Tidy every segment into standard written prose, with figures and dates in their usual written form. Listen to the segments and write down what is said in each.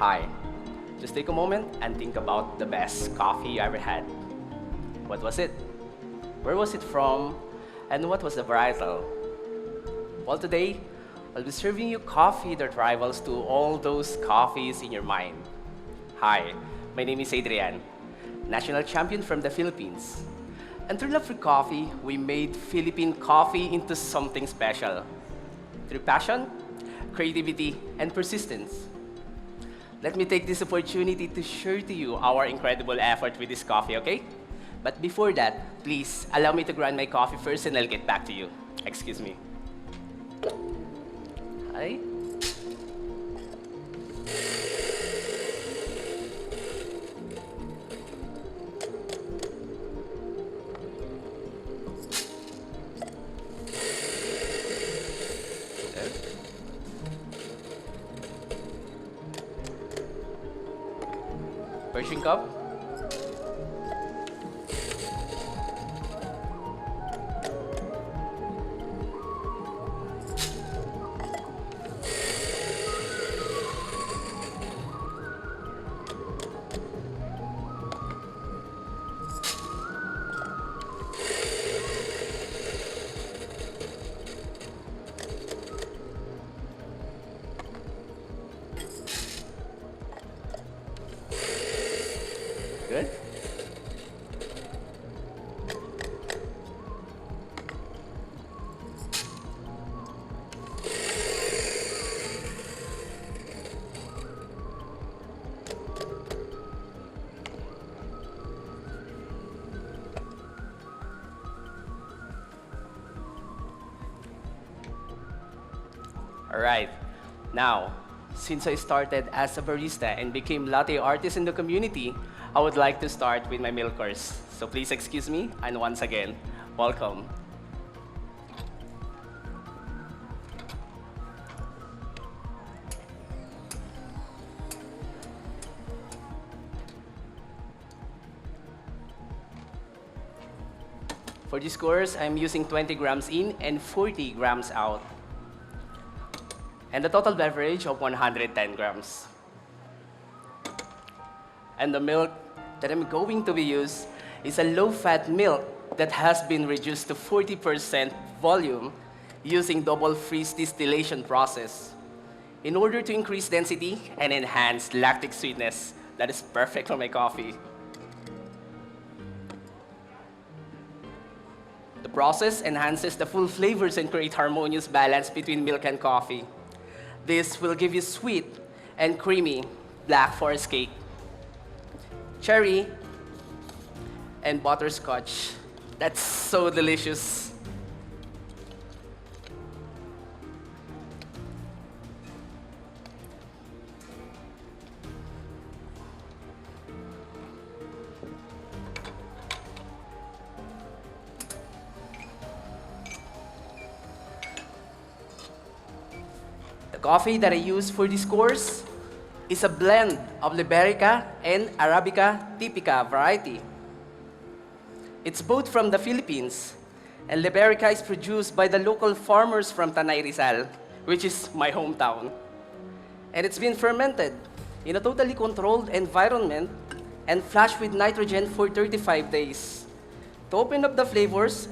Hi. Just take a moment and think about the best coffee you ever had. What was it? Where was it from? And what was the varietal? Well, today, I'll be serving you coffee that rivals to all those coffees in your mind. Hi, my name is Adrian, national champion from the Philippines. And through love for coffee, we made Philippine coffee into something special. Through passion, creativity, and persistence. Let me take this opportunity to share to you our incredible effort with this coffee, okay? But before that, please allow me to grind my coffee first and I'll get back to you. Excuse me. Hi. Pershing cup. Good. All right. Now, since I started as a barista and became latte artist in the community, I would like to start with my milk course. So please excuse me, and once again, welcome. For this course, I'm using 20 grams in and 40 grams out. And a total beverage of 110 grams. And the milk that I'm going to be used is a low-fat milk that has been reduced to 40% volume using double freeze distillation process in order to increase density and enhance lactic sweetness that is perfect for my coffee. The process enhances the full flavors and create harmonious balance between milk and coffee. This will give you sweet and creamy black forest cake, cherry, and butterscotch. That's so delicious. The coffee that I use for this course is a blend of Liberica and Arabica Typica variety. It's both from the Philippines, and Liberica is produced by the local farmers from Tanay Rizal, which is my hometown. And it's been fermented in a totally controlled environment and flashed with nitrogen for 35 days to open up the flavors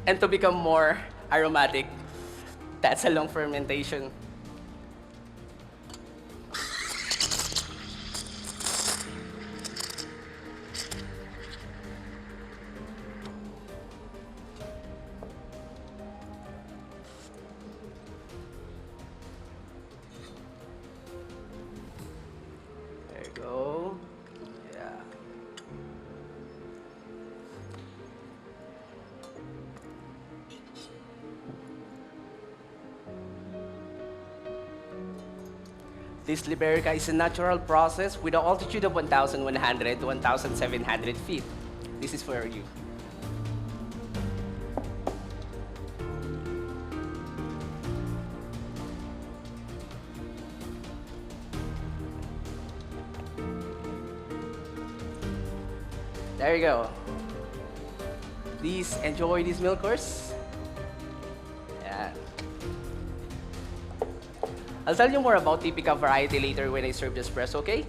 and to become more aromatic. That's a long fermentation. Go. Yeah. This Liberica is a natural process with an altitude of 1,100 to 1,700 feet. This is for you. There you go. Please enjoy this milk course. Yeah. I'll tell you more about Typica variety later when I serve the espresso, okay?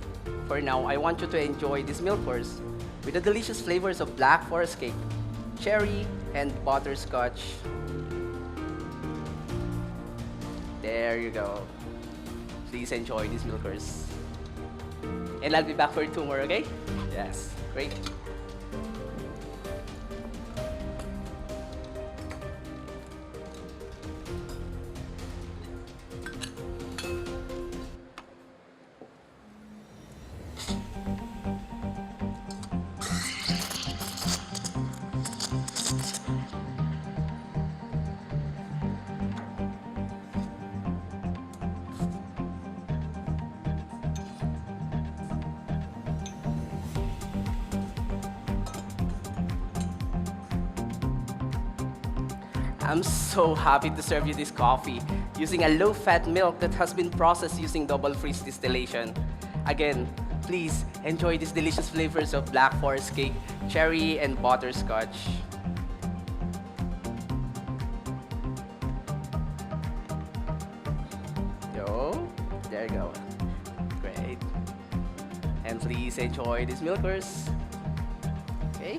For now, I want you to enjoy this milk course with the delicious flavors of black forest cake, cherry, and butterscotch. There you go. Please enjoy this milk course. And I'll be back for 2 more, okay? Yes, great. I'm so happy to serve you this coffee using a low-fat milk that has been processed using double freeze distillation. Again, please enjoy these delicious flavors of black forest cake, cherry, and butterscotch. There you go. Great. And please enjoy this milk course. Okay?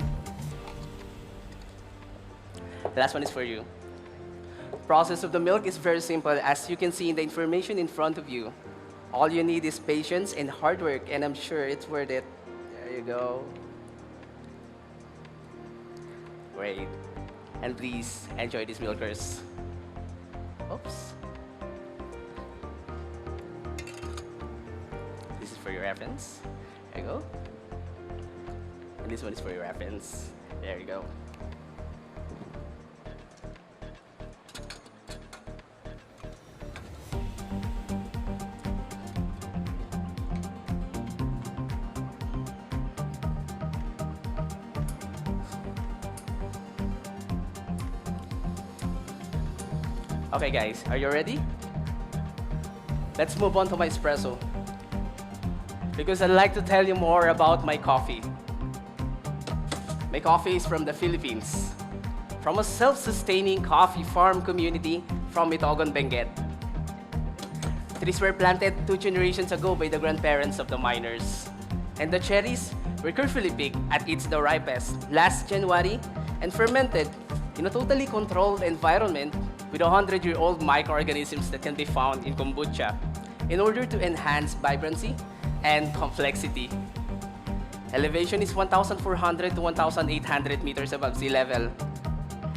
The last one is for you. Process of the milk is very simple, as you can see in the information in front of you. All you need is patience and hard work, and I'm sure it's worth it. There you go. Great. And please enjoy these milkers. Oops. This is for your reference. There you go. And this one is for your reference. There you go. Okay guys, are you ready? Let's move on to my espresso. Because I'd like to tell you more about my coffee. My coffee is from the Philippines, from a self-sustaining coffee farm community from Itogon, Benguet. Trees were planted 2 generations ago by the grandparents of the miners. And the cherries were carefully picked at its the ripest last January and fermented in a totally controlled environment with 100-year-old microorganisms that can be found in kombucha in order to enhance vibrancy and complexity. Elevation is 1,400 to 1,800 meters above sea level.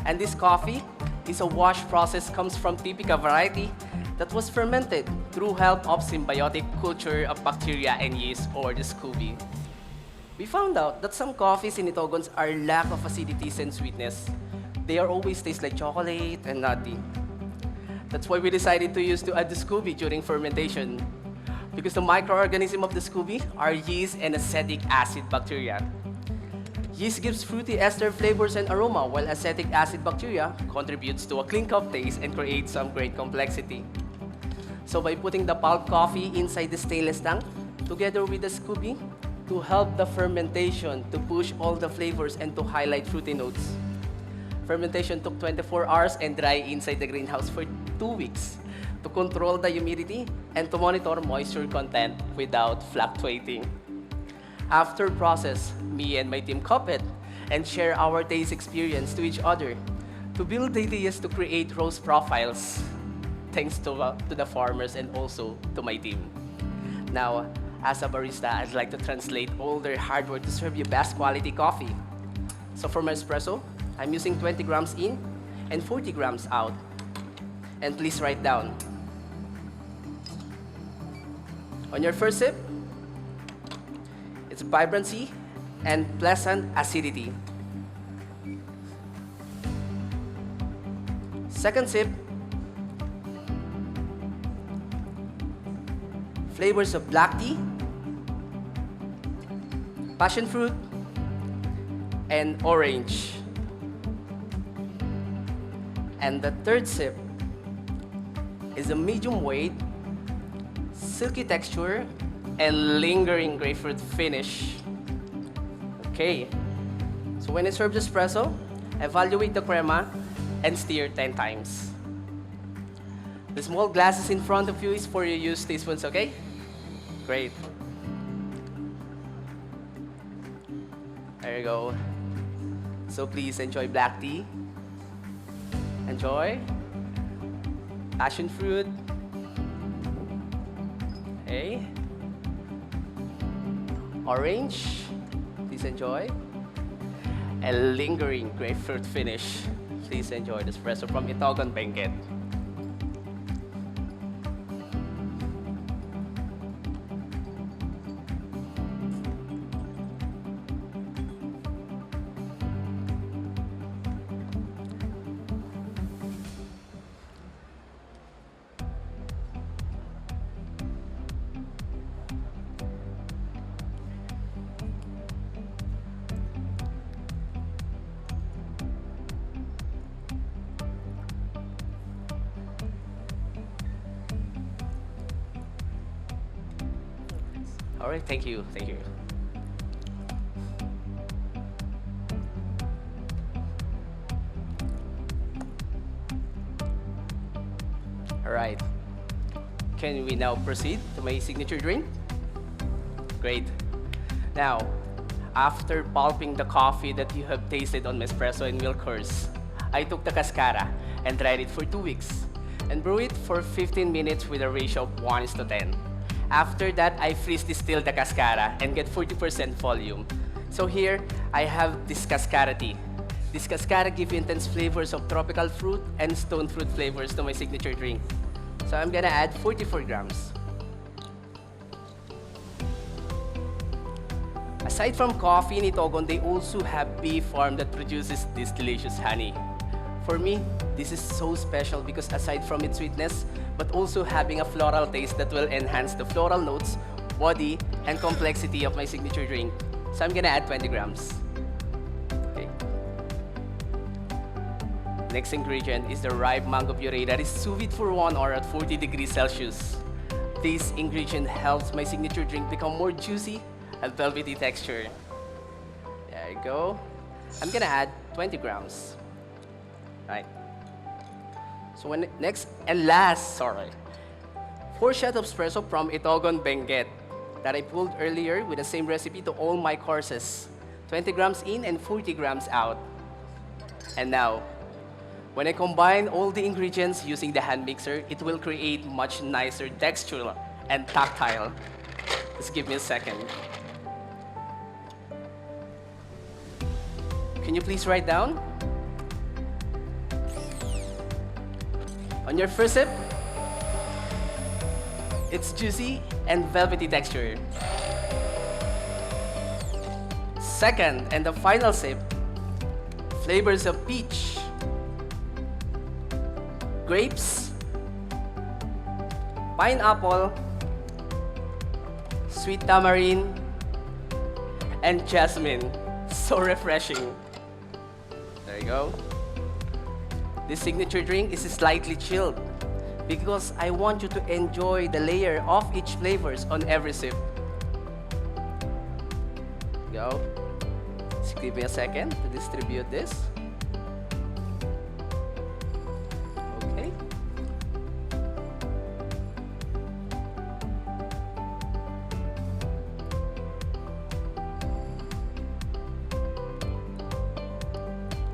And this coffee is a wash process comes from Typica variety that was fermented through help of symbiotic culture of bacteria and yeast, or the SCOBY. We found out that some coffees in Itogons are lack of acidities and sweetness. They are always taste like chocolate and nutty. That's why we decided to use to add the SCOBY during fermentation. Because the microorganism of the SCOBY are yeast and acetic acid bacteria. Yeast gives fruity ester flavors and aroma, while acetic acid bacteria contributes to a clean cup taste and creates some great complexity. So by putting the pulp coffee inside the stainless tank, together with the SCOBY, to help the fermentation to push all the flavors and to highlight fruity notes. Fermentation took 24 hours and dry inside the greenhouse for 2 weeks to control the humidity and to monitor moisture content without fluctuating. After process, me and my team cup it and share our taste experience to each other to build ideas to create roast profiles. Thanks to the farmers and also to my team. Now, as a barista, I'd like to translate all their hard work to serve you best quality coffee. So for my espresso, I'm using 20 grams in and 40 grams out. And please write down. On your first sip, it's vibrancy and pleasant acidity. Second sip, flavors of black tea, passion fruit, and orange. And the third sip is a medium weight, silky texture, and lingering grapefruit finish. Okay, so when I serve the espresso, evaluate the crema and stir 10 times. The small glasses in front of you is for your use teaspoons, okay? Great. There you go. So please enjoy black tea. Enjoy. Passion fruit. Okay. Orange. Please enjoy. A lingering grapefruit finish. Please enjoy the espresso from Itogon Benguet. All right, thank you, thank you. All right, can we now proceed to my signature drink? Great. Now, after pulping the coffee that you have tasted on my espresso and milk course, I took the cascara and dried it for 2 weeks and brew it for 15 minutes with a ratio of 1:10. After that, I freeze distill the cascara and get 40% volume. So here, I have this cascara tea. This cascara gives intense flavors of tropical fruit and stone fruit flavors to my signature drink. So I'm gonna add 44 grams. Aside from coffee in Itogon, they also have bee farm that produces this delicious honey. For me, this is so special because aside from its sweetness, but also having a floral taste that will enhance the floral notes, body, and complexity of my signature drink. So I'm gonna add 20 grams. Okay. Next ingredient is the ripe mango puree that is sous vide for 1 hour at 40 degrees Celsius. This ingredient helps my signature drink become more juicy and velvety texture. There you go. I'm gonna add 20 grams. Right. So next and last, 4 shots of espresso from Itogon Benguet that I pulled earlier with the same recipe to all my courses. 20 grams in and 40 grams out. And now, when I combine all the ingredients using the hand mixer, it will create much nicer texture and tactile. Just give me a second. Can you please write down? On your first sip, it's juicy and velvety texture. Second, and the final sip, flavors of peach, grapes, pineapple, sweet tamarind, and jasmine. So refreshing. There you go. This signature drink is slightly chilled because I want you to enjoy the layer of each flavors on every sip. Go. Just give me a second to distribute this. Okay.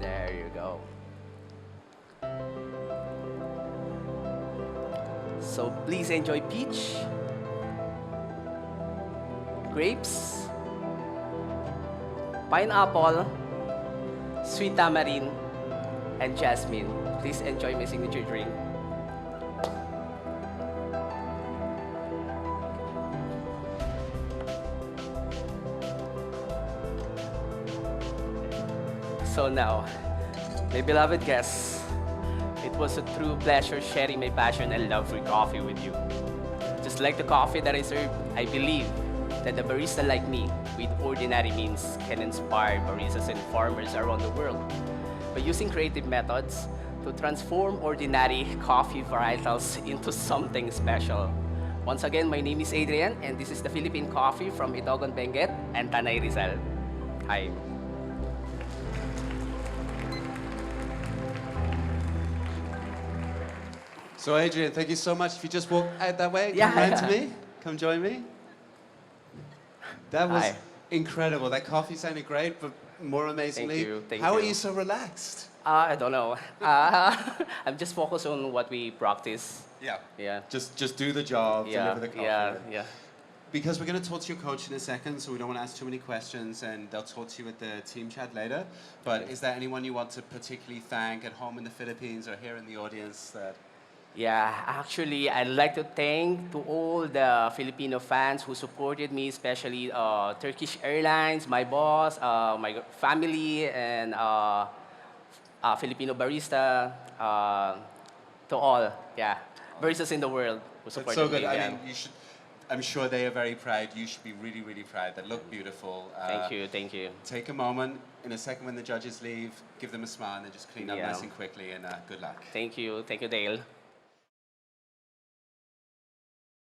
There you go. So please enjoy peach, grapes, pineapple, sweet tamarind, and jasmine. Please enjoy my signature drink. So now, my beloved guests, it was a true pleasure sharing my passion and love for coffee with you. Just like the coffee that I serve, I believe that a barista like me with ordinary means can inspire baristas and farmers around the world by using creative methods to transform ordinary coffee varietals into something special. Once again, my name is Adrian, and this is the Philippine Coffee from Itogon Benguet and Tanay Rizal. Hi. So Adrian, thank you so much. If you just walk out that way, Yeah. come round to me. Come join me. That was Hi. incredible. That coffee sounded great, but more amazingly, Thank how are you. you so relaxed? I don't know. I'm just focused on what we practice. Yeah. Yeah. Just do the job, Yeah. deliver the coffee. Yeah. Because we're going to talk to your coach in a second, so we don't want to ask too many questions, and they'll talk to you at the team chat later. But is there anyone you want to particularly thank at home in the Philippines or here in the audience that... Yeah, actually, I'd like to thank to all the Filipino fans who supported me, especially Turkish Airlines, my boss, my family, and Filipino Barista, to all, yeah, baristas in the world who That's supported so good. me. I Yeah. mean, you should... I'm sure they are very proud. You should be really, really proud. They look beautiful. Thank you. Take a moment. In a second when the judges leave, give them a smile and then just clean up Yeah. nice and quickly, and good luck. Thank you, Dale.